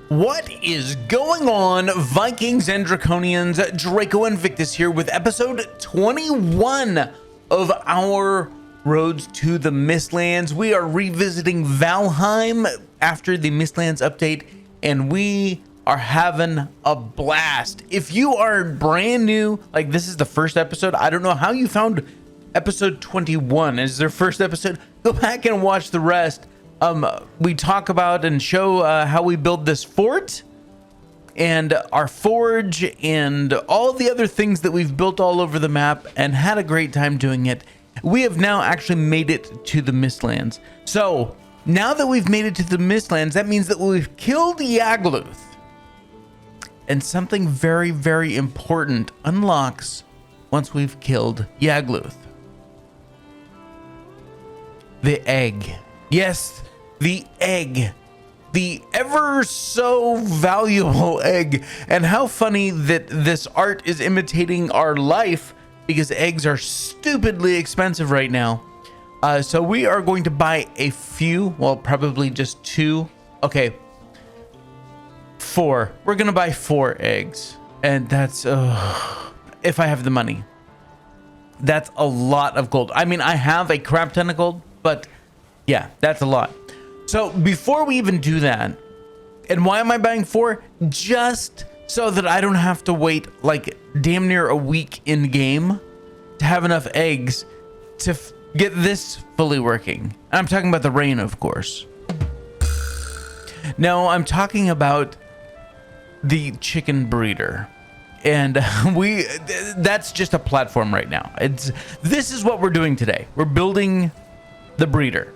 What is going on, Vikings and Draconians? Draco Invictus here with episode 21 of our Roads to the Mistlands. We are revisiting Valheim after the Mistlands update, and we are having a blast. If you are brand new, like this is the first episode, I don't know how you found episode 21 as their first episode. Go back and watch the rest. We talk about and show how we build this fort and our forge and all the other things that we've built all over the map and had a great time doing it. We have now actually made it to the Mistlands. So now that we've made it to the Mistlands, that means that we've killed 𝐂𝐂𝐴𝐂. And something very, very important unlocks once we've killed 𝐂𝐂𝐴𝐂. The egg. Yes, the egg. The ever so valuable egg. And how funny that this art is imitating our life, because eggs are stupidly expensive right now. So we are going to buy a few, well, probably just 2. Okay, 4. We're going to buy 4 eggs. And that's, if I have the money. That's a lot of gold. I mean, I have a crap ton of gold, but yeah, that's a lot. So before we even do that, and why am I buying 4? Just so that I don't have to wait like damn near a week in game to have enough eggs to get this fully working. And I'm talking about the rain, of course. No, I'm talking about the chicken breeder. And that's just a platform right now. This is what we're doing today. We're building the breeder.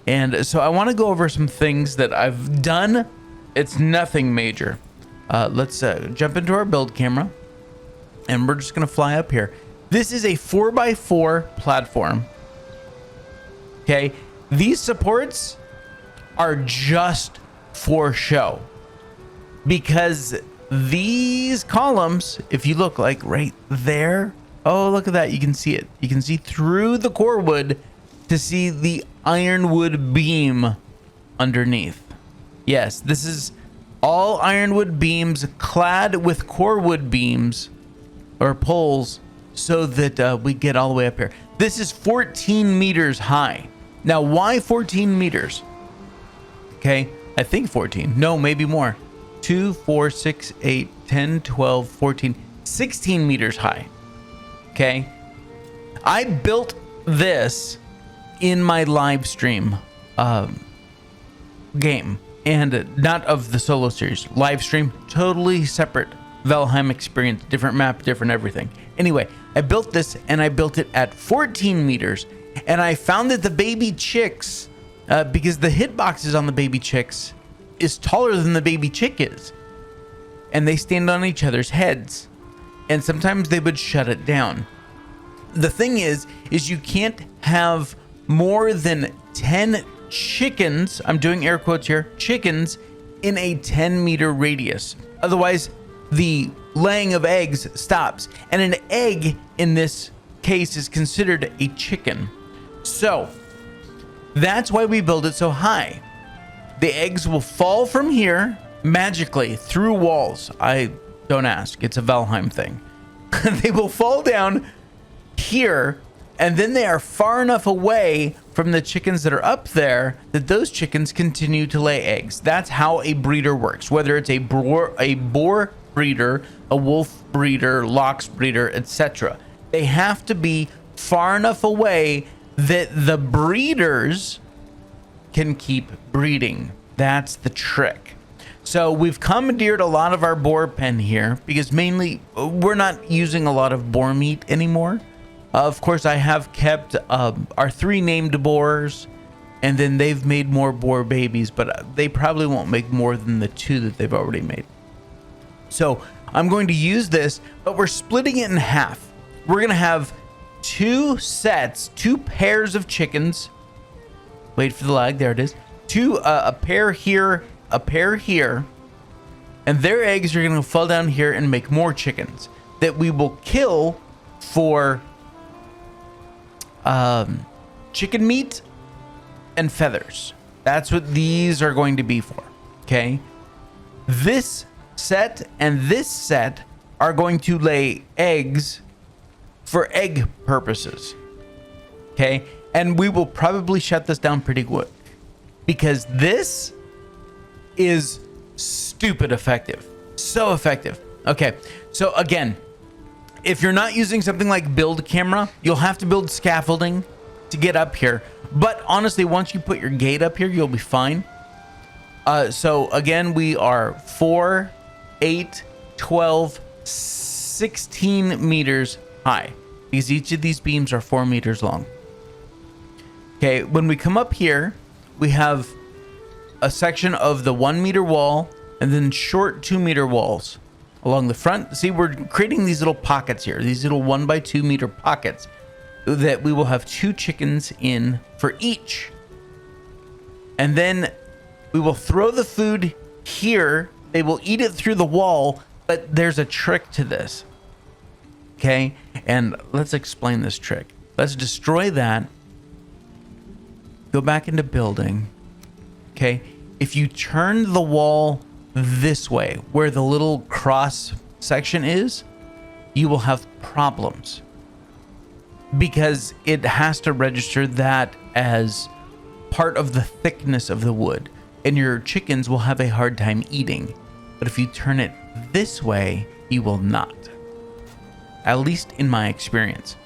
And so I want to go over some things that I've done. It's nothing major. Let's jump into our build camera, and we're just going to fly up here. This is a 4x4 platform. Okay. These supports are just for show, because these columns, if you look like right there, oh, look at that. You can see it. You can see through the core wood to see the ironwood beam underneath. Yes, this is all ironwood beams clad with core wood beams or poles, so that we get all the way up here. This is 14 meters high. Now, why 14 meters? Okay, I think 14. No, maybe more. 2, 4, 6, 8, 10, 12, 14, 16 meters high. Okay, I built this in my live stream game, and not of the solo series. Live stream, totally separate Valheim experience, different map, different everything. Anyway, I built this, and I built it at 14 meters, and I found that the baby chicks, because the hitboxes on the baby chicks is taller than the baby chick is, and they stand on each other's heads, and sometimes they would shut it down. The thing is you can't have more than 10 chickens, I'm doing air quotes here, chickens in a 10-meter radius. Otherwise, the laying of eggs stops. And an egg in this case is considered a chicken. So that's why we build it so high. The eggs will fall from here magically through walls. I don't ask. It's a Valheim thing. They will fall down here, and then they are far enough away from the chickens that are up there that those chickens continue to lay eggs. That's how a breeder works. Whether it's a boar breeder, a wolf breeder, lox breeder, etc. They have to be far enough away that the breeders can keep breeding. That's the trick. So we've commandeered a lot of our boar pen here, because mainly we're not using a lot of boar meat anymore. Of course, I have kept our 3 named boars, and then they've made more boar babies, but they probably won't make more than the 2 that they've already made. So I'm going to use this, but we're splitting it in half. We're going to have 2 sets, 2 pairs of chickens. Wait for the lag. There it is. A pair here, a pair here, and their eggs are going to fall down here and make more chickens that we will kill for chicken meat and feathers. That's what these are going to be for. Okay. This set and this set are going to lay eggs for egg purposes. Okay, and we will probably shut this down pretty quick because this is stupid effective. So effective. Okay, so again, if you're not using something like build camera, you'll have to build scaffolding to get up here. But honestly, once you put your gate up here, you'll be fine. So again, we are 4, 8, 12, 16 meters high because each of these beams are 4 meters long. Okay, when we come up here, we have a section of the 1 meter wall and then short 2 meter walls along the front. See, we're creating these little pockets here, these little 1 by 2 meter pockets that we will have 2 chickens in for each. And then we will throw the food here. They will eat it through the wall, but there's a trick to this. Okay, and let's explain this trick. Let's destroy that. Go back into building. Okay, if you turn the wall this way, where the little cross section is, you will have problems because it has to register that as part of the thickness of the wood, and your chickens will have a hard time eating. But if you turn it this way, you will not. At least in my experience.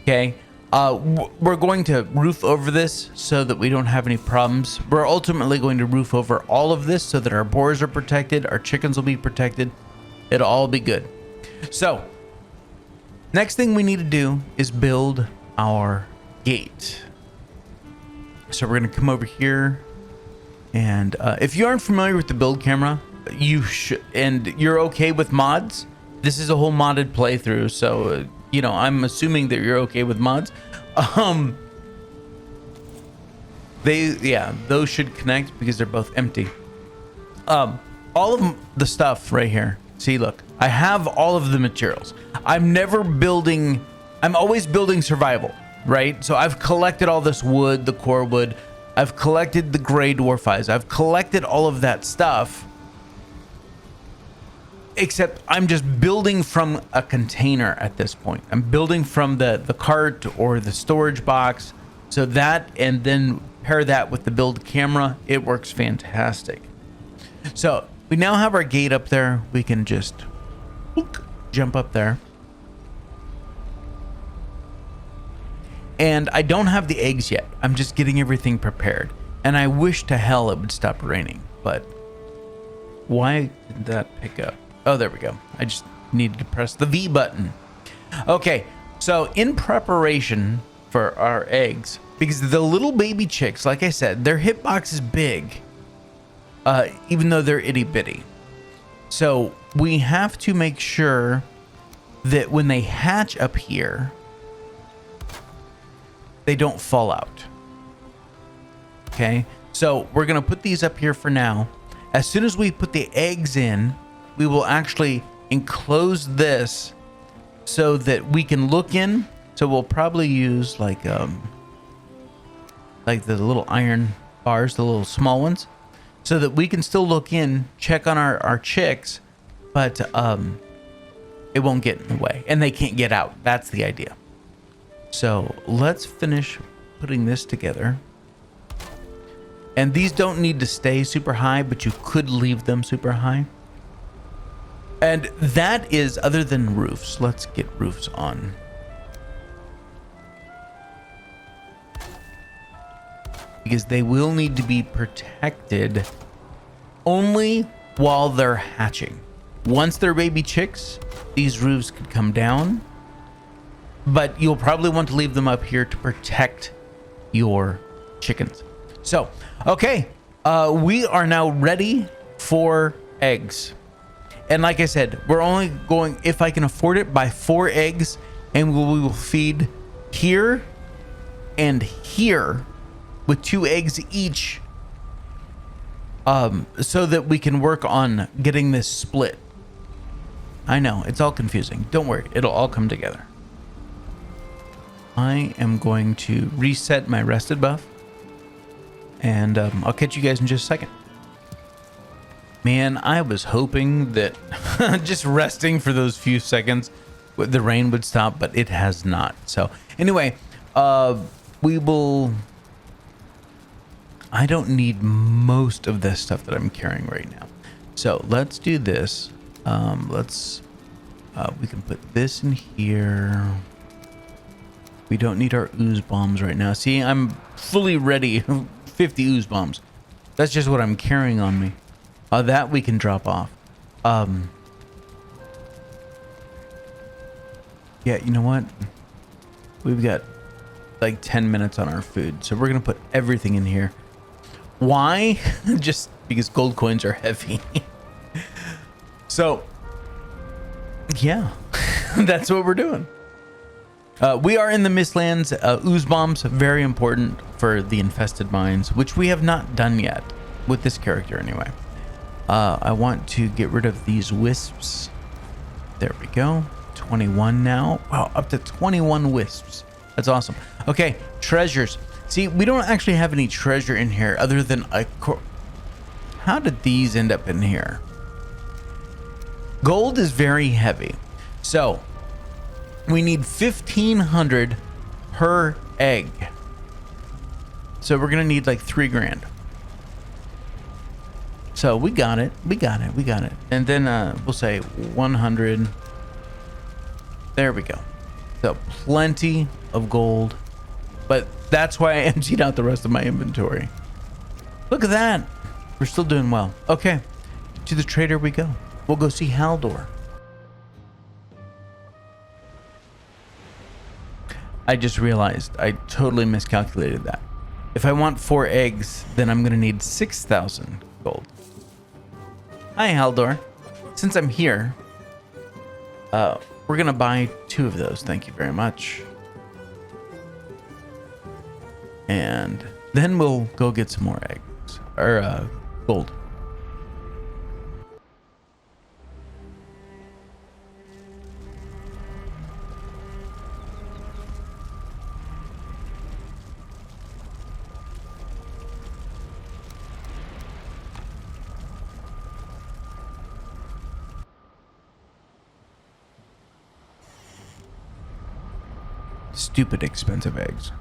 Okay, we're going to roof over this so that we don't have any problems. We're ultimately going to roof over all of this so that our boars are protected, our chickens will be protected. It'll all be good. So, next thing we need to do is build our gate. So we're going to come over here, and if you aren't familiar with the build camera, you should, and you're okay with mods. This is a whole modded playthrough, so you know, I'm assuming that you're okay with mods. Those should connect because they're both empty. All of the stuff right here. See, look, I have all of the materials. I'm always building survival, right? So I've collected all this wood, the core wood. I've collected the gray dwarf eyes. I've collected all of that stuff. Except I'm just building from a container at this point. I'm building from the cart or the storage box. So that, and then pair that with the build camera, it works fantastic. So we now have our gate up there. We can just jump up there. And I don't have the eggs yet. I'm just getting everything prepared. And I wish to hell it would stop raining. But why did that pick up? Oh, there we go. I just needed to press the V button. Okay, so in preparation for our eggs, because the little baby chicks, like I said, their hitbox is big, even though they're itty bitty. So we have to make sure that when they hatch up here, they don't fall out. Okay, so we're gonna put these up here for now. As soon as we put the eggs in, we will actually enclose this so that we can look in. So we'll probably use like the little iron bars, the little small ones, so that we can still look in, check on our chicks, but it won't get in the way and they can't get out. That's the idea. So let's finish putting this together. And these don't need to stay super high, but you could leave them super high. And that is, other than roofs, let's get roofs on. Because they will need to be protected only while they're hatching. Once they're baby chicks, these roofs could come down, but you'll probably want to leave them up here to protect your chickens. So, okay, we are now ready for eggs. And like I said, we're only going, if I can afford it, by 4 eggs, and we will feed here and here with 2 eggs each, so that we can work on getting this split. I know, it's all confusing. Don't worry, it'll all come together. I am going to reset my rested buff, and I'll catch you guys in just a second. Man, I was hoping that just resting for those few seconds, the rain would stop, but it has not. So anyway, we will... I don't need most of this stuff that I'm carrying right now. So let's do this. We can put this in here. We don't need our ooze bombs right now. See, I'm fully ready. 50 ooze bombs. That's just what I'm carrying on me. That we can drop off. Yeah, you know what? We've got like 10 minutes on our food. So we're going to put everything in here. Why? Just because gold coins are heavy. So, yeah, that's what we're doing. We are in the Mistlands. Ooze bombs, very important for the infested mines, which we have not done yet with this character anyway. I want to get rid of these wisps. There we go. 21 now. Wow, up to 21 wisps. That's awesome. Okay, treasures. See, we don't actually have any treasure in here other than a... How did these end up in here? Gold is very heavy. So, we need 1,500 per egg. So, we're going to need like 3 grand. So, we got it. We got it. We got it. And then we'll say 100. There we go. So, plenty of gold. But that's why I emptied out the rest of my inventory. Look at that. We're still doing well. Okay. To the trader we go. We'll go see Haldor. I just realized I totally miscalculated that. If I want 4 eggs, then I'm going to need 6,000 gold. Hi, Haldor. Since I'm here, we're going to buy 2 of those. Thank you very much. And then we'll go get some more eggs or gold. Stupid expensive eggs.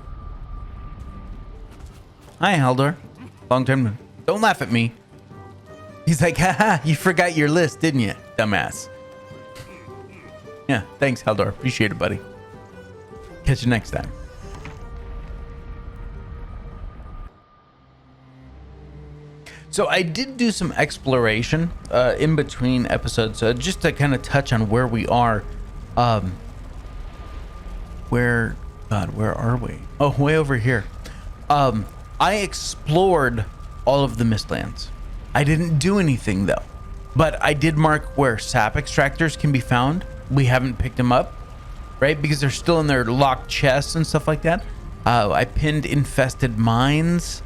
Hi, Haldor. Long time. Don't laugh at me. He's like, haha, you forgot your list, didn't you, dumbass? Yeah, thanks, Haldor. Appreciate it, buddy. Catch you next time. So I did do some exploration in between episodes, just to kind of touch on where we are. Where are we? Oh, way over here. I explored all of the Mistlands. I didn't do anything though, but I did mark where sap extractors can be found. We haven't picked them up, right? Because they're still in their locked chests and stuff like that. I pinned infested mines.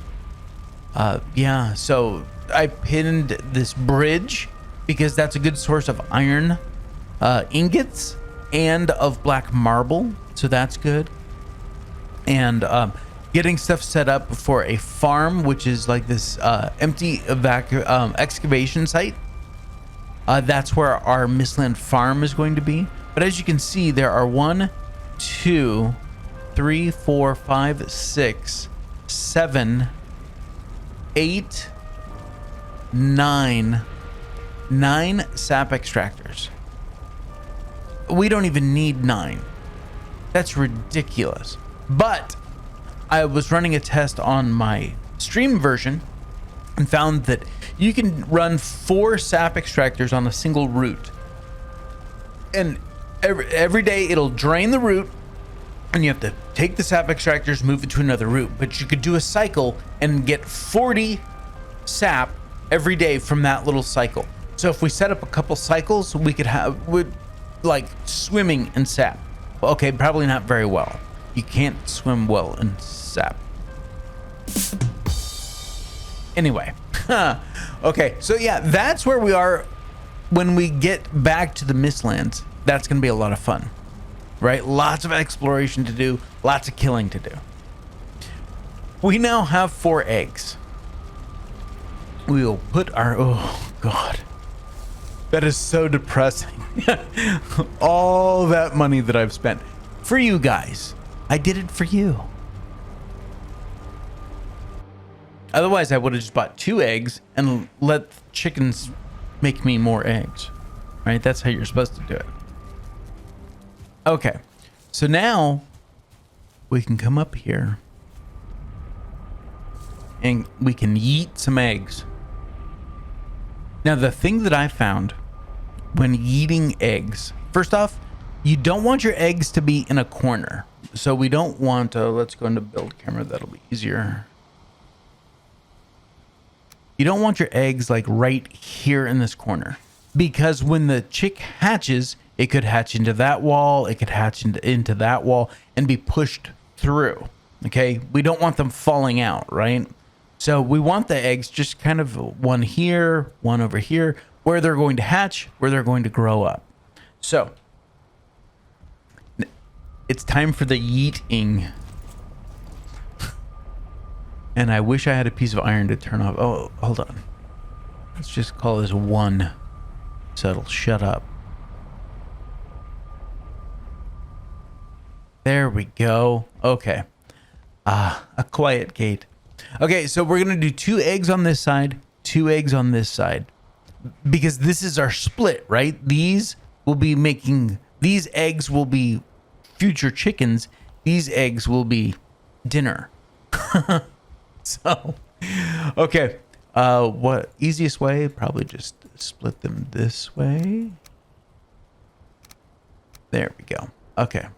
Yeah, so I pinned this bridge because that's a good source of iron ingots and of black marble. So that's good. And getting stuff set up for a farm, which is like this empty excavation site. That's where our Mistland farm is going to be. But as you can see, there are 1, 2, 3, 4, 5, 6, 7, 8, 9 sap extractors. We don't even need 9. That's ridiculous. But I was running a test on my stream version and found that you can run 4 sap extractors on a single route. And every day it'll drain the route and you have to take the sap extractors, move it to another route. But you could do a cycle and get 40 sap every day from that little cycle. So if we set up a couple cycles, we could would like swimming in sap. Okay, probably not very well. You can't swim well in sap. Anyway, okay, so yeah, that's where we are when we get back to the Mistlands. That's going to be a lot of fun, right? Lots of exploration to do, lots of killing to do. We now have 4 eggs. we will put our, oh God, that is so depressing. All that money that I've spent for you guys. I did it for you. Otherwise, I would have just bought 2 eggs and let chickens make me more eggs, right? That's how you're supposed to do it. Okay, so now we can come up here and we can yeet some eggs. Now, the thing that I found when yeeting eggs, first off, you don't want your eggs to be in a corner. So we don't want to, let's go into build camera. That'll be easier. You don't want your eggs like right here in this corner, because when the chick hatches, it could hatch into that wall. It could hatch into that wall and be pushed through. Okay. We don't want them falling out, right? So we want the eggs just kind of one here, one over here, where they're going to hatch, where they're going to grow up. So it's time for the yeeting. And I wish I had a piece of iron to turn off. Oh, hold on. Let's just call this 1 so it'll shut up. There we go. Okay. A quiet gate. Okay, so we're going to do 2 eggs on this side, 2 eggs on this side. Because this is our split, right? These eggs will be future chickens. These eggs will be dinner. So, okay. What easiest way? Probably just split them this way. There we go. Okay.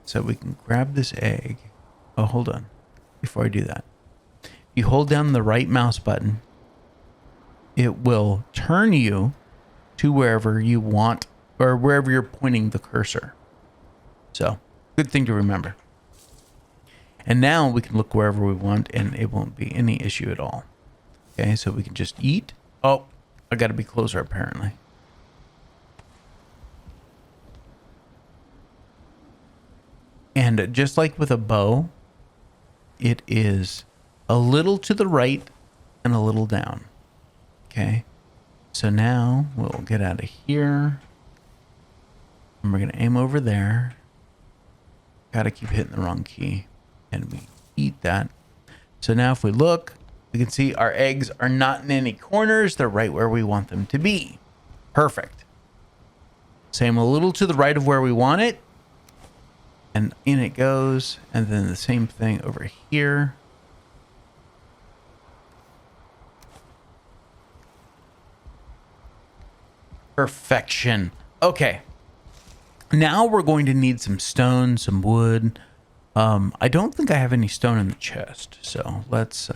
So we can grab this egg. Oh, hold on. Before I do that, you hold down the right mouse button. It will turn you to wherever you want or wherever you're pointing the cursor. So, good thing to remember. And now we can look wherever we want and it won't be any issue at all. Okay, so we can just eat. Oh, I got to be closer apparently. And just like with a bow, it is a little to the right and a little down. Okay, so now we'll get out of here. And we're going to aim over there. Got to keep hitting the wrong key. And we eat that. So now if we look, we can see our eggs are not in any corners. They're right where we want them to be. Perfect. Same a little to the right of where we want it. And in it goes. And then the same thing over here. Perfection. Okay. Now we're going to need some stone, some wood. I don't think I have any stone in the chest, so let's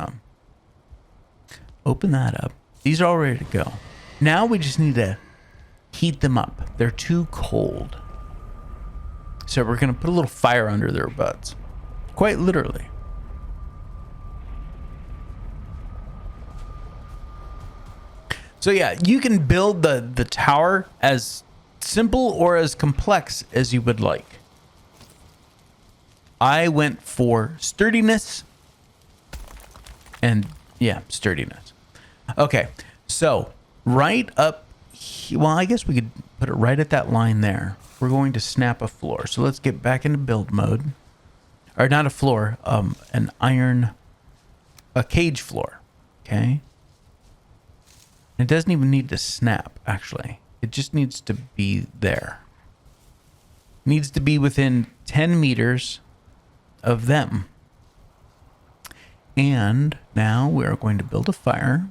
open that up. These are all ready to go. Now we just need to heat them up. They're too cold. So we're going to put a little fire under their butts. Quite literally. So yeah, you can build the tower as simple or as complex as you would like. I went for sturdiness. And yeah, sturdiness. Okay, so right up, well, I guess we could put it right at that line there. We're going to snap a floor. So let's get back into build mode. Or not a floor, a cage floor. Okay. It doesn't even need to snap, actually. It just needs to be there. It needs to be within 10 meters of them. And now we're going to build a fire.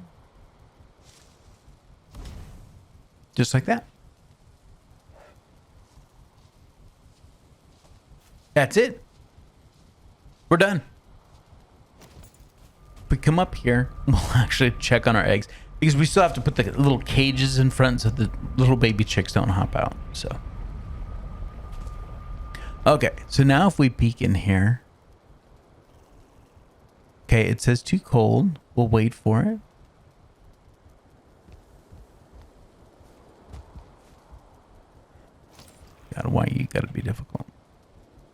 Just like that. That's it. We're done. If we come up here, we'll actually check on our eggs. Because we still have to put the little cages in front so the little baby chicks don't hop out. So, okay. So now if we peek in here. Okay, it says too cold. We'll wait for it. God, why you gotta be difficult?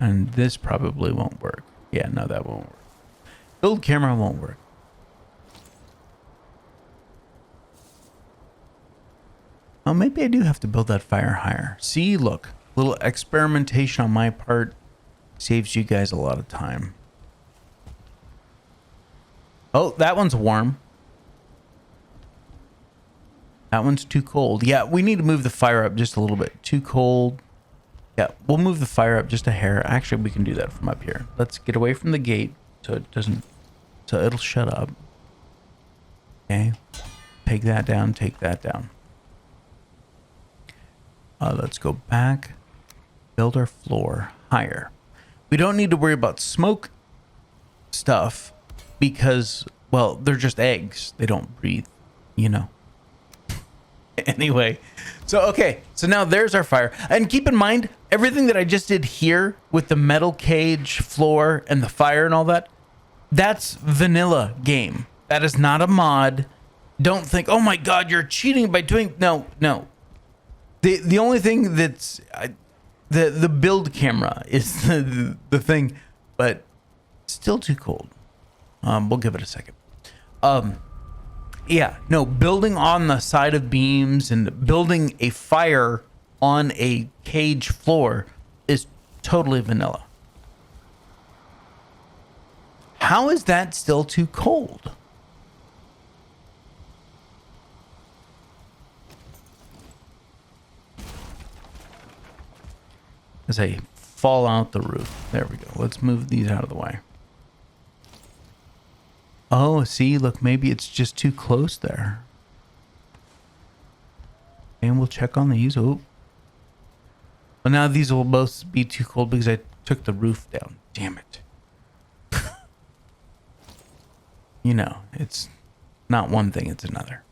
And this probably won't work. Yeah, no, that won't work. Build camera won't work. Oh, maybe I do have to build that fire higher. See, look, little experimentation on my part saves you guys a lot of time. Oh, that one's warm. That one's too cold. Yeah, we need to move the fire up just a little bit. Too cold. Yeah, we'll move the fire up just a hair. Actually, we can do that from up here. Let's get away from the gate so it doesn't, so it'll shut up. Okay. Take that down, take that down. Let's go back. Build our floor higher. We don't need to worry about smoke stuff because, well, they're just eggs. They don't breathe, you know. Anyway, so okay, so now there's our fire. And keep in mind, everything that I just did here with the metal cage floor and the fire and all that, that's vanilla game. That is not a mod. Don't think, oh my God, you're cheating by doing, no. The only thing that's, the build camera is the thing, but still too cold. We'll give it a second. Yeah, no, building on the side of beams and building a fire on a cage floor is totally vanilla. How is that still too cold? As I fall out the roof. There we go. Let's move these out of the way. Oh, see, look, maybe it's just too close there. And we'll check on these. Oh. Well, now these will both be too cold because I took the roof down. Damn it. You know, it's not one thing, it's another.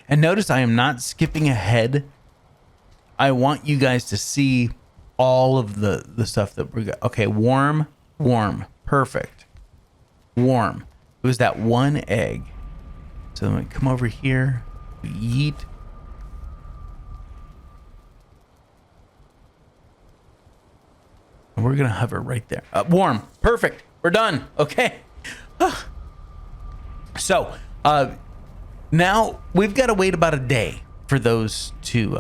And notice I am not skipping ahead. I want you guys to see all of the stuff that we got. Okay, warm, perfect. Warm. It was that one egg. So then we come over here, we yeet. And we're gonna hover right there. Warm, perfect. We're done. Okay. So now we've got to wait about a day for those to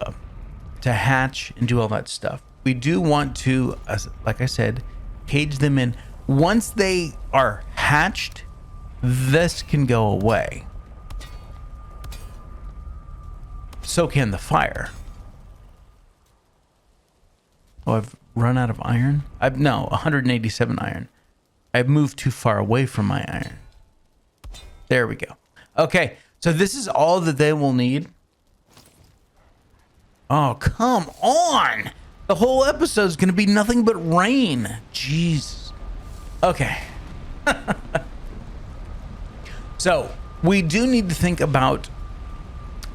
hatch and do all that stuff. We do want to, like I said, cage them in. Once they are hatched, this can go away. So can the fire. Oh, I've run out of iron? No, 187 iron. I've moved too far away from my iron. There we go. Okay, so this is all that they will need. Oh, come on. The whole episode is going to be nothing but rain. Jeez. Okay. So we do need to think about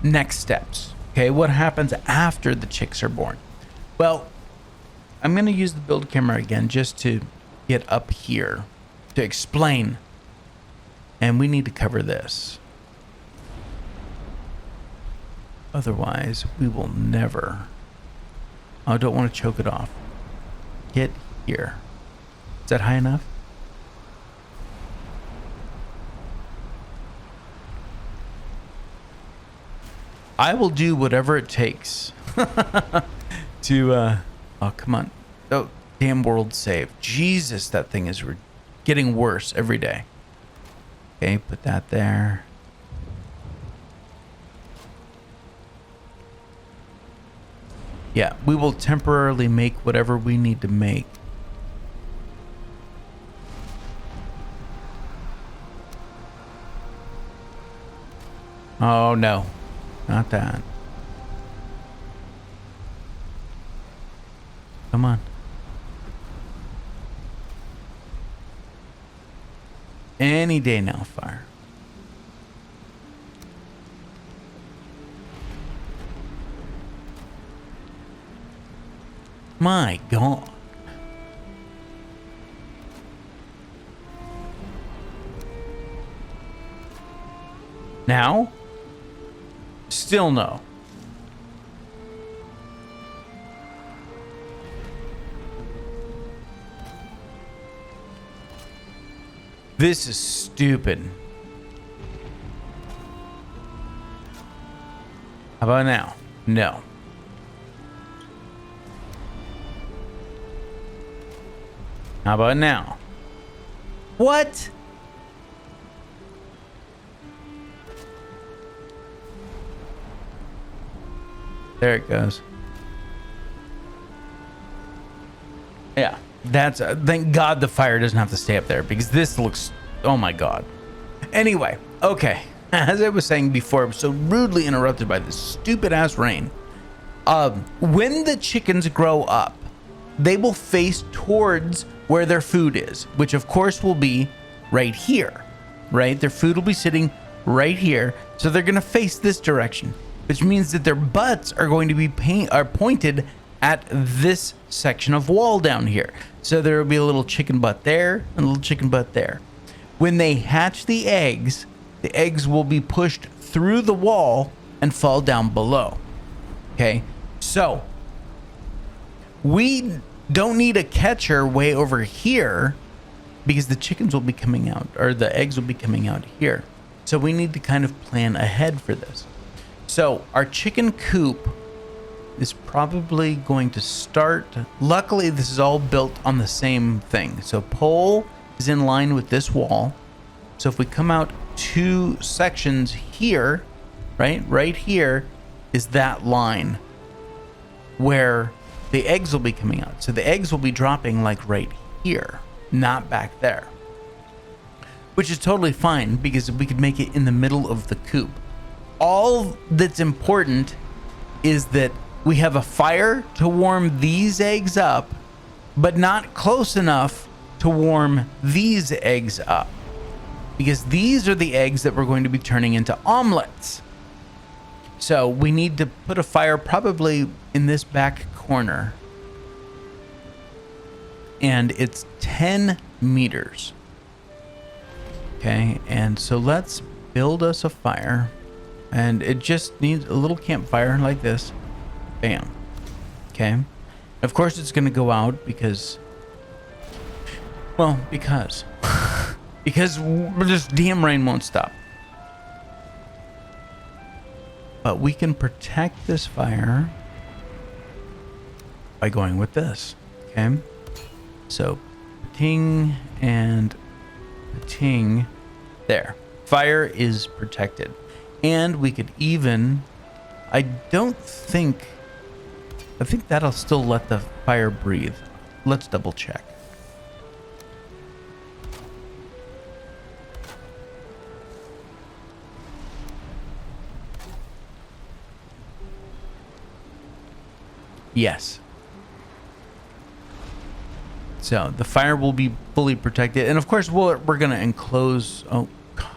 next steps. Okay, what happens after the chicks are born? Well, I'm going to use the build camera again just to get up here to explain. And we need to cover this. Otherwise, we will never. I don't want to choke it off. Get here. Is that high enough? I will do whatever it takes to, oh, come on. Oh, damn world save. Jesus, that thing is getting worse every day. Okay, put that there. Yeah, we will temporarily make whatever we need to make. Oh, no. Not that. Come on. Any day now, fire. My God. Now? Still no. This is stupid. How about now? No. How about now? What? There it goes. Yeah, that's thank God the fire doesn't have to stay up there, because this looks, oh my God. Anyway, okay, as I was saying before, I was so rudely interrupted by this stupid ass rain. When the chickens grow up, they will face towards where their food is, which of course will be right here, right? Their food will be sitting right here, so they're gonna face this direction, which means that their butts are going to be pointed at this section of wall down here. So there will be a little chicken butt there and a little chicken butt there. When they hatch the eggs will be pushed through the wall and fall down below. Okay, so we don't need a catcher way over here because the chickens will be coming out, or the eggs will be coming out here. So we need to kind of plan ahead for this. So our chicken coop is probably going to start. Luckily, this is all built on the same thing. So pole is in line with this wall. So if we come out 2 sections here, right here is that line where the eggs will be coming out. So the eggs will be dropping like right here, not back there, which is totally fine because we could make it in the middle of the coop. All that's important is that we have a fire to warm these eggs up, but not close enough to warm these eggs up, because these are the eggs that we're going to be turning into omelets. So we need to put a fire probably in this back corner, and it's 10 meters. Okay, and so let's build us a fire, and it just needs a little campfire like this. Bam. Okay, of course it's gonna go out because because this damn rain won't stop. But we can protect this fire by going with this. Okay, so ting and ting. There, fire is protected. And we could even, I think that'll still let the fire breathe. Let's double check. Yes. So the fire will be fully protected, and of course we're gonna enclose. Oh God.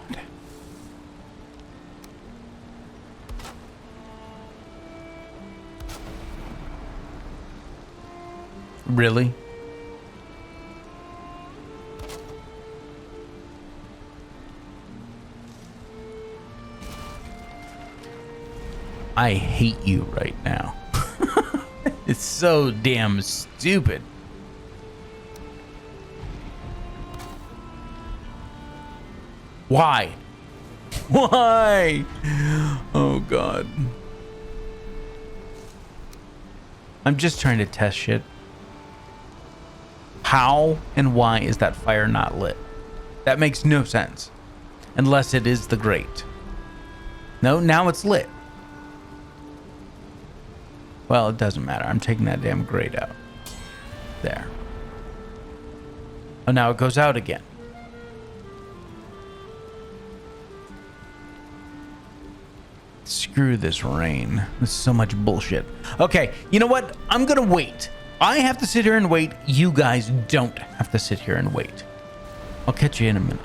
Really? I hate you right now. It's so damn stupid. Why? Why? Oh God. I'm just trying to test shit. How and why is that fire not lit? That makes no sense. Unless it is the grate. No, now it's lit. Well, it doesn't matter. I'm taking that damn grate out. There. Oh, now it goes out again. Screw this rain. This is so much bullshit. Okay, you know what? I'm gonna wait. I have to sit here and wait. You guys don't have to sit here and wait. I'll catch you in a minute.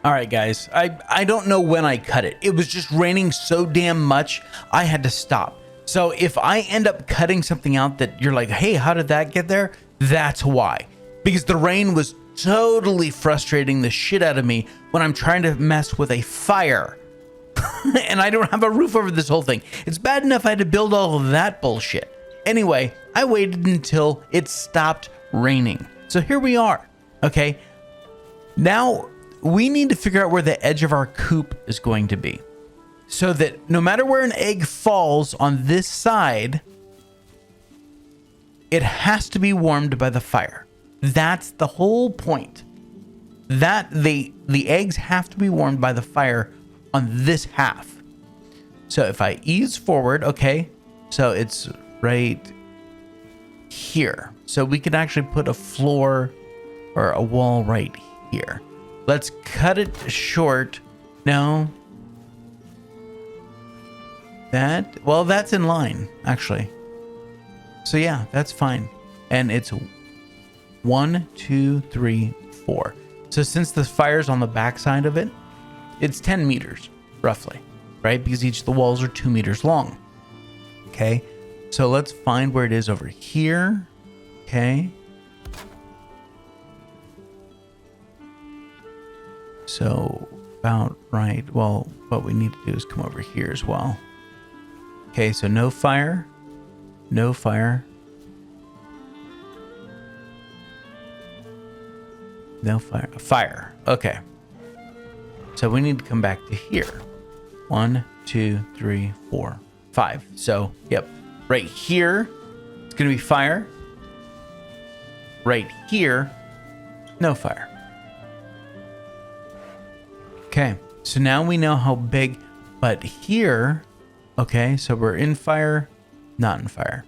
All right, guys. I don't know when I cut it. It was just raining so damn much, I had to stop. So if I end up cutting something out that you're like, hey, how did that get there? That's why. Because the rain was totally frustrating the shit out of me when I'm trying to mess with a fire. And I don't have a roof over this whole thing. It's bad enough I had to build all of that bullshit. Anyway, I waited until it stopped raining. So here we are. Okay. Now we need to figure out where the edge of our coop is going to be. so that no matter where an egg falls on this side, it has to be warmed by the fire. That's the whole point. That the eggs have to be warmed by the fire on this half. So if I ease forward, okay, so it's right here. So we could actually put a floor or a wall right here. Let's cut it short. No. Well, that's in line, actually. So yeah, that's fine. And it's 1, 2, 3, 4. So since the fire's on the back side of it, it's 10 meters, roughly, right? Because each of the walls are 2 meters long. Okay, so let's find where it is over here. Okay. So about right. Well, what we need to do is come over here as well. Okay, so no fire. No fire. No fire. Fire. Okay. So we need to come back to here. 1, 2, 3, 4, 5. So, yep. Right here, it's going to be fire. Right here, no fire. Okay. So now we know how big, but here, okay, so we're in fire, not in fire.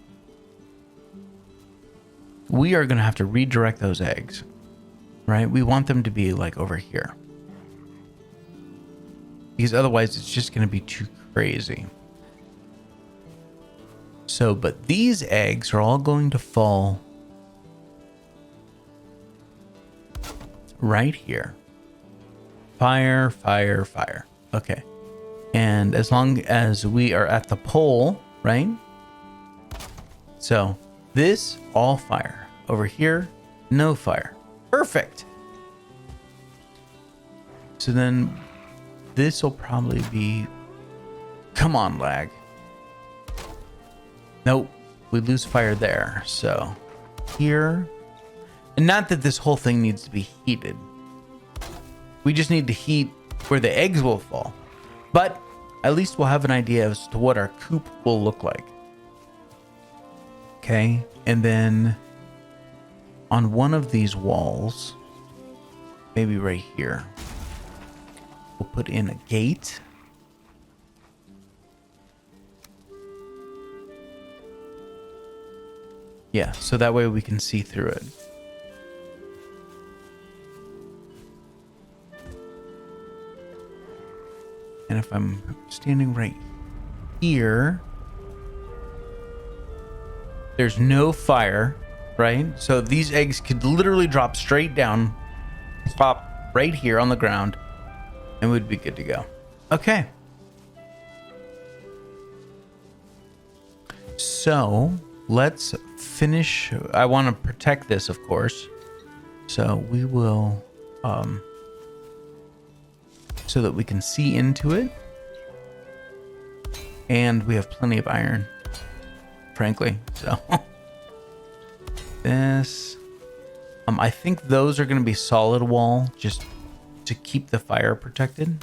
We are going to have to redirect those eggs, right? We want them to be like over here, because otherwise it's just going to be too crazy. So, but these eggs are all going to fall right here. Fire, fire, fire. Okay. And as long as we are at the pole, right? So this, all fire. Over here, no fire. Perfect. So then this will probably be... Come on, lag. Nope. We lose fire there. So here... And not that this whole thing needs to be heated. We just need to heat where the eggs will fall. But at least we'll have an idea as to what our coop will look like. Okay. And then on one of these walls, maybe right here, we'll put in a gate. Yeah, so that way we can see through it. And if I'm standing right here, there's no fire, right? So these eggs could literally drop straight down, plop right here on the ground, and we'd be good to go. Okay. So let's finish. I want to protect this, of course. So we will... so that we can see into it. And we have plenty of iron, frankly. So this, I think those are going to be solid wall just to keep the fire protected.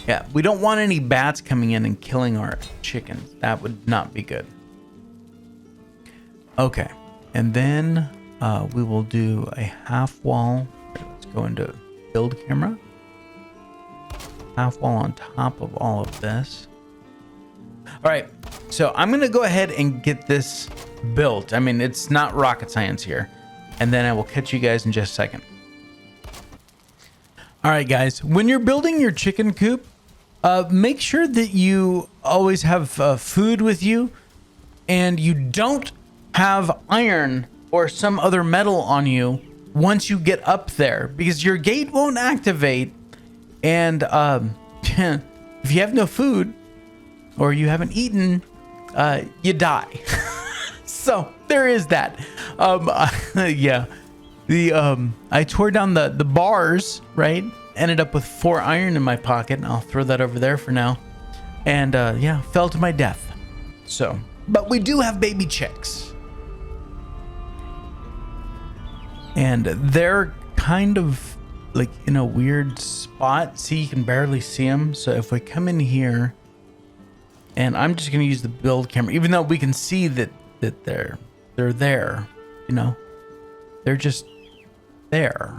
Yeah, we don't want any bats coming in and killing our chickens. That would not be good. Okay, and then we will do a half wall. Let's go into build camera. Half wall on top of all of this. All right, so I'm gonna go ahead and get this built. I mean, it's not rocket science here. And then I will catch you guys in just a second. All right, guys, when you're building your chicken coop, make sure that you always have food with you, and you don't have iron or some other metal on you once you get up there, because your gate won't activate. And if you have no food or you haven't eaten, you die. So there is that. Yeah, I tore down the bars, right? Ended up with 4 iron in my pocket. I'll throw that over there for now. And yeah, fell to my death. So, but we do have baby chicks. And they're kind of like in a weird spot. See, you can barely see them. So if we come in here, and I'm just going to use the build camera, even though we can see that they're there, you know, they're just there.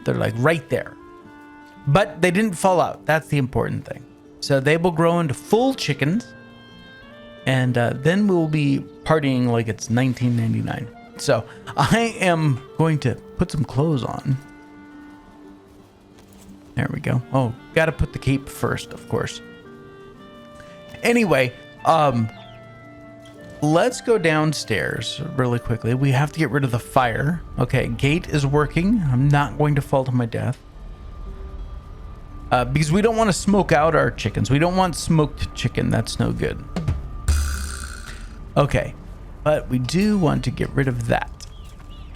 They're like right there, but they didn't fall out. That's the important thing. So they will grow into full chickens, and then we'll be partying like it's 1999. So I am going to put some clothes on. There we go. Oh, got to put the cape first, of course. Anyway, let's go downstairs really quickly. We have to get rid of the fire. Okay, gate is working. I'm not going to fall to my death. Because we don't want to smoke out our chickens. We don't want smoked chicken. That's no good. Okay, but we do want to get rid of that.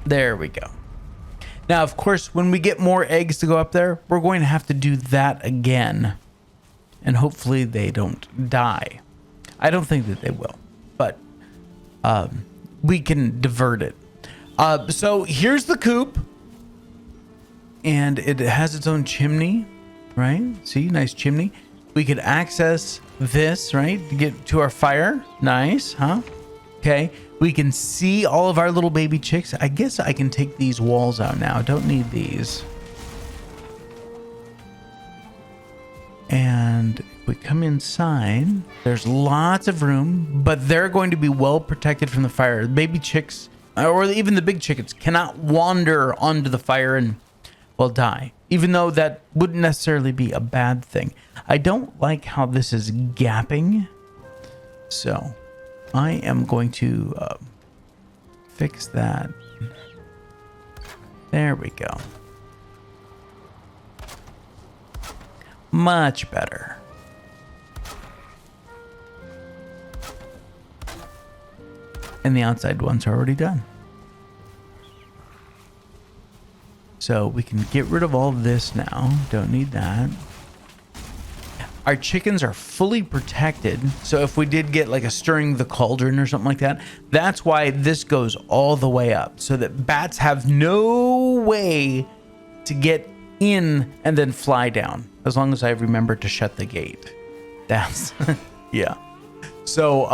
There we go. Now, of course, when we get more eggs to go up there, we're going to have to do that again. And hopefully they don't die. I don't think that they will, but we can divert it. So here's the coop, and it has its own chimney, right? See, nice chimney. We could access this, right, to get to our fire. Nice, huh? Okay, we can see all of our little baby chicks. I guess I can take these walls out now. Don't need these. And if we come inside, there's lots of room, but they're going to be well protected from the fire. The baby chicks, or even the big chickens, cannot wander onto the fire and, well, die. Even though that wouldn't necessarily be a bad thing. I don't like how this is gapping. So I am going to fix that. There we go. Much better. And the outside ones are already done. So we can get rid of all this now. Don't need that. Our chickens are fully protected. So if we did get like a stirring the cauldron or something like that, that's why this goes all the way up. So that bats have no way to get in and then fly down. As long as I remember to shut the gate. That's, yeah. So,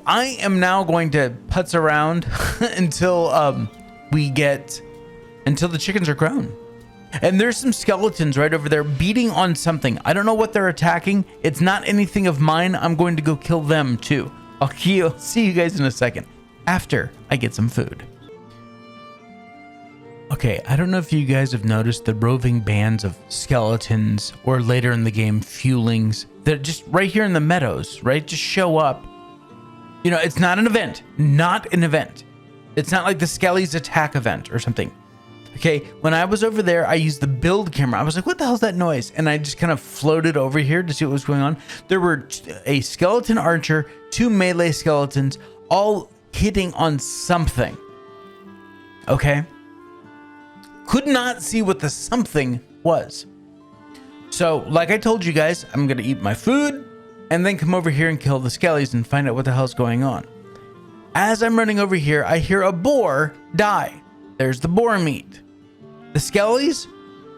I am now going to putz around until until the chickens are grown. And there's some skeletons right over there beating on something. I don't know what they're attacking. It's not anything of mine. I'm going to go kill them too. I'll see you guys in a second after I get some food. Okay, I don't know if you guys have noticed the roving bands of skeletons or later in the game, fulings. They're just right here in the meadows, right? Just show up. You know, it's not an event. Not an event. It's not like the Skelly's attack event or something. Okay, when I was over there, I used the build camera. I was like, what the hell's that noise? And I just kind of floated over here to see what was going on. There were a skeleton archer, 2 melee skeletons, all hitting on something. Okay? Could not see what the something was. So, like I told you guys, I'm going to eat my food and then come over here and kill the skellies and find out what the hell's going on. As I'm running over here, I hear a boar die. There's the boar meat. The skellies,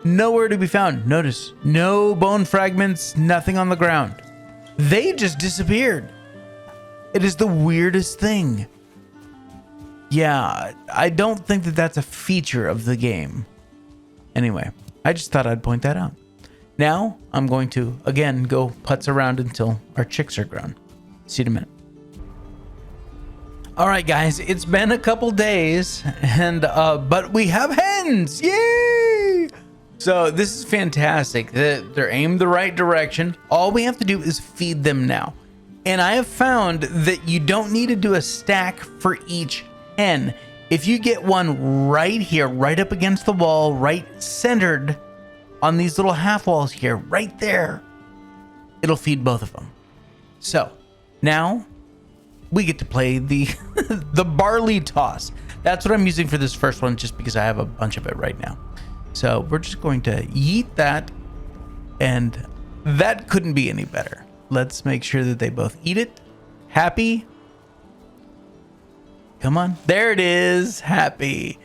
nowhere to be found. Notice, no bone fragments, nothing on the ground. They just disappeared. It is the weirdest thing. Yeah, I don't think that that's a feature of the game. Anyway, I just thought I'd point that out. Now, I'm going to, again, go putz around until our chicks are grown. See you in a minute. All right, guys, it's been a couple days, and but we have hens. Yay! So this is fantastic. They're aimed the right direction. All we have to do is feed them now. And I have found that you don't need to do a stack for each hen. If you get one right here, right up against the wall, right centered on these little half walls here, right there, it'll feed both of them. So now we get to play the the barley toss. That's what I'm using for this first one, just because I have a bunch of it right now. So we're just going to yeet that, and that couldn't be any better. Let's make sure that they both eat it. Happy. Come on. There it is. Happy.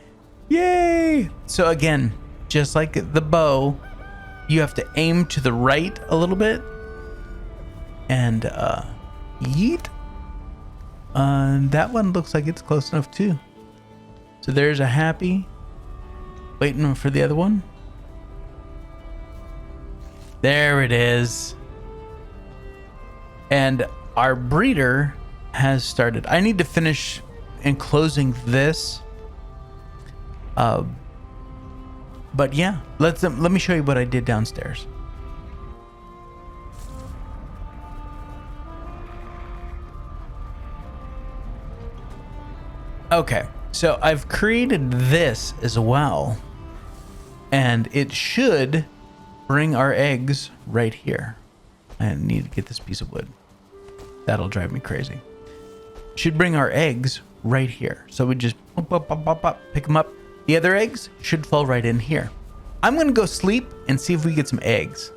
Yay. So again, just like the bow, you have to aim to the right a little bit. And yeet. That one looks like it's close enough too. So there's a happy. Waiting for the other one. There it is. And our breeder has started. I need to finish enclosing this. But yeah, let me show you what I did downstairs. Okay, so I've created this as well, and it should bring our eggs right here. I need to get this piece of wood. That'll drive me crazy. Should bring our eggs right here. So we just pick them up. The other eggs should fall right in here. I'm going to go sleep and see if we get some eggs.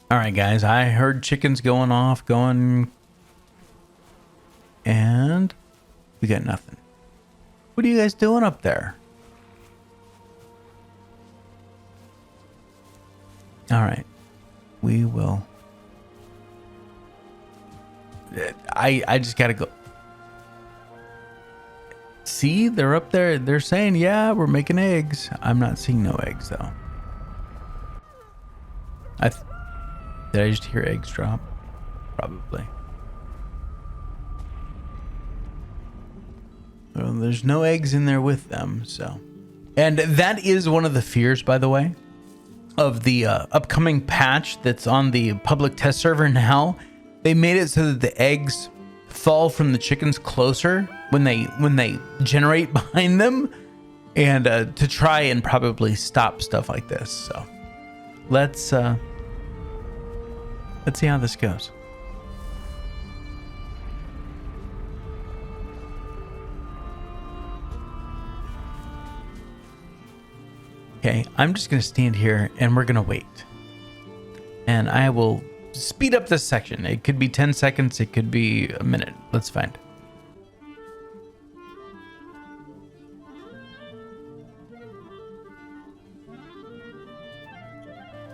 All right, guys, I heard chickens going off, and we got nothing. What are you guys doing up there? All right, we will. I just gotta go. See, they're up there. They're saying, yeah, we're making eggs. I'm not seeing no eggs though. Did I just hear eggs drop? Probably. Well, there's no eggs in there with them, so. And that is one of the fears, by the way, of the upcoming patch that's on the public test server now. They made it so that the eggs fall from the chickens closer when they generate behind them, and to try and probably stop stuff like this. So let's see how this goes. Okay, I'm just gonna stand here and we're gonna wait. And I will speed up this section. It could be 10 seconds, it could be a minute. Let's find.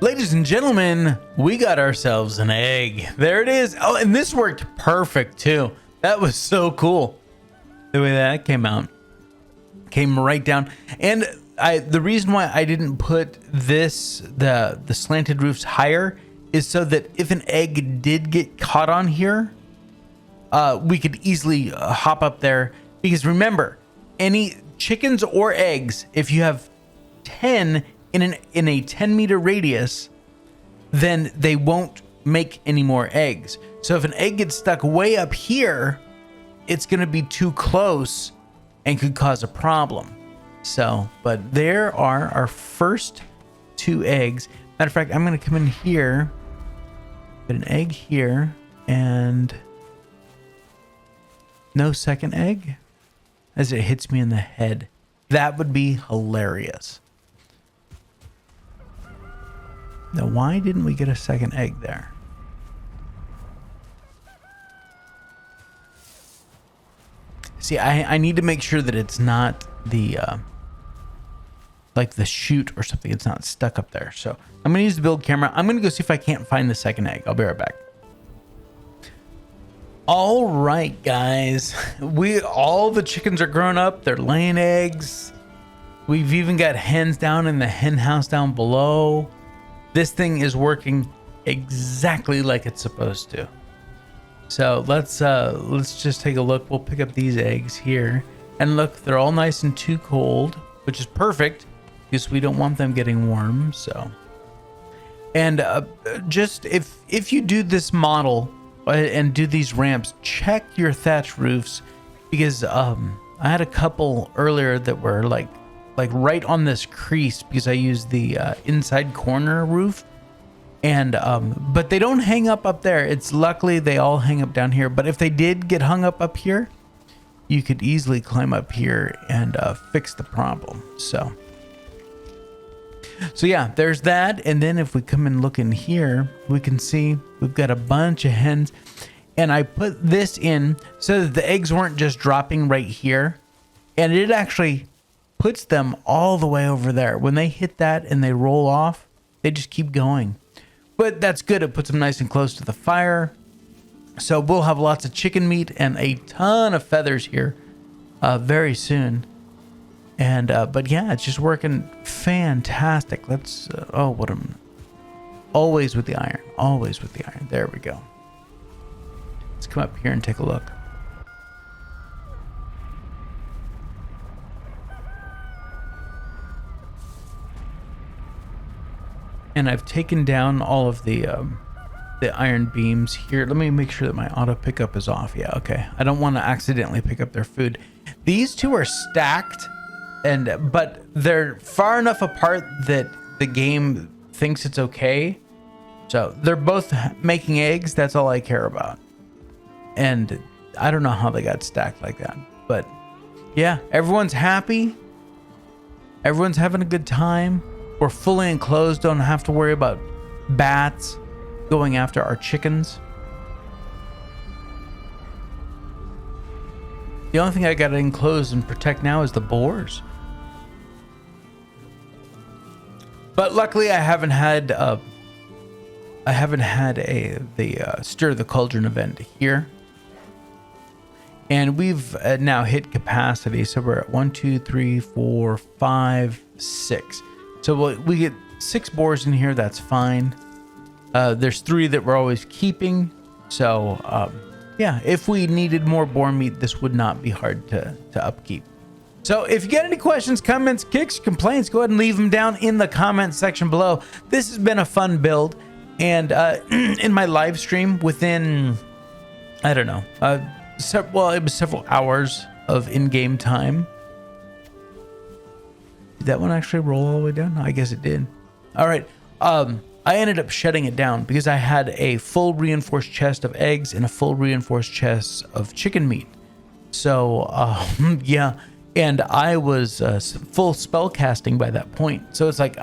Ladies and gentlemen, we got ourselves an egg. There it is. Oh, and this worked perfect too. That was so cool. The way that came out. Came right down. And the reason why I didn't put this, the slanted roofs higher, is so that if an egg did get caught on here, we could easily hop up there. Because remember, any chickens or eggs, if you have 10 in a 10-meter radius, then they won't make any more eggs. So if an egg gets stuck way up here, it's going to be too close and could cause a problem. So, but there are our first 2 eggs. Matter of fact, I'm going to come in here, put an egg here, and no second egg as it hits me in the head. That would be hilarious. Now, why didn't we get a second egg there? See, I need to make sure that it's not the like the chute or something. It's not stuck up there. So I'm gonna use the build camera. I'm gonna go see if I can't find the second egg. I'll be right back. All right, guys, all the chickens are grown up. They're laying eggs. We've even got hens down in the hen house down below. This thing is working exactly like it's supposed to. So let's just take a look. We'll pick up these eggs here, and look, they're all nice and too cold, which is perfect because we don't want them getting warm. So, and just if you do this model and do these ramps, check your thatch roofs, because I had a couple earlier that were like right on this crease because I used the inside corner roof. And but they don't hang up there. It's luckily they all hang up down here. But if they did get hung up here, you could easily climb up here and fix the problem. So yeah, there's that. And then if we come and look in here, we can see we've got a bunch of hens. and I put this in so that the eggs weren't just dropping right here, and it actually puts them all the way over there. When they hit that and they roll off, they just keep going. But that's good. It puts them nice and close to the fire. So we'll have lots of chicken meat and a ton of feathers here very soon. And but yeah, it's just working fantastic. Let's always with the iron. Always with the iron. There we go. Let's come up here and take a look. And I've taken down all of the iron beams here. Let me make sure that my auto pickup is off. Yeah, okay. I don't want to accidentally pick up their food. These two are stacked, but they're far enough apart that the game thinks it's okay. So they're both making eggs. That's all I care about. And I don't know how they got stacked like that, but yeah, everyone's happy. Everyone's having a good time. We're fully enclosed. Don't have to worry about bats going after our chickens. The only thing I got to enclose and protect now is the boars. But luckily, I haven't had the Stir the Cauldron event here, and we've now hit capacity. So we're at 1, 2, 3, 4, 5, 6. So we get 6 boars in here. That's fine. There's 3 that we're always keeping. So yeah, if we needed more boar meat, this would not be hard to upkeep. So if you got any questions, comments, kicks, complaints, go ahead and leave them down in the comment section below. This has been a fun build. And in my live stream, within, I don't know, it was several hours of in-game time. Did that one actually roll all the way down? No, I guess it did. All right. I ended up shutting it down because I had a full reinforced chest of eggs and a full reinforced chest of chicken meat. So, yeah. And I was full spell casting by that point. So it's like,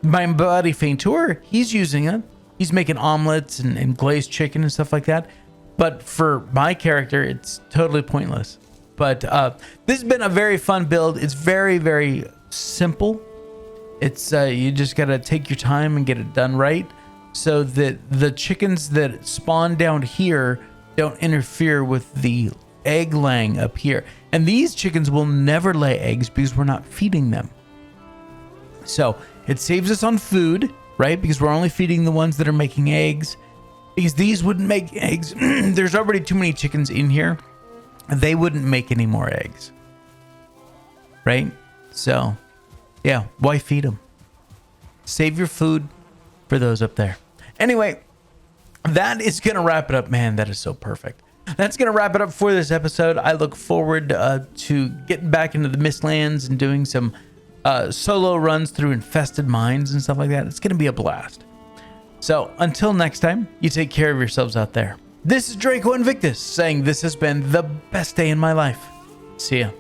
my buddy Faentur, he's using it. He's making omelets and glazed chicken and stuff like that. But for my character, it's totally pointless. But this has been a very fun build. It's very, very simple. It's you just got to take your time and get it done right so that the chickens that spawn down here don't interfere with the egg laying up here. And these chickens will never lay eggs because we're not feeding them. So it saves us on food, right? Because we're only feeding the ones that are making eggs. Because these wouldn't make eggs. There's already too many chickens in here. They wouldn't make any more eggs. Right? So, yeah, why feed them? Save your food for those up there. Anyway, that is going to wrap it up. Man, that is so perfect. That's going to wrap it up for this episode. I look forward to getting back into the Mistlands and doing some solo runs through infested mines and stuff like that. It's going to be a blast. So until next time, you take care of yourselves out there. This is Draco Invictus saying this has been the best day in my life. See ya.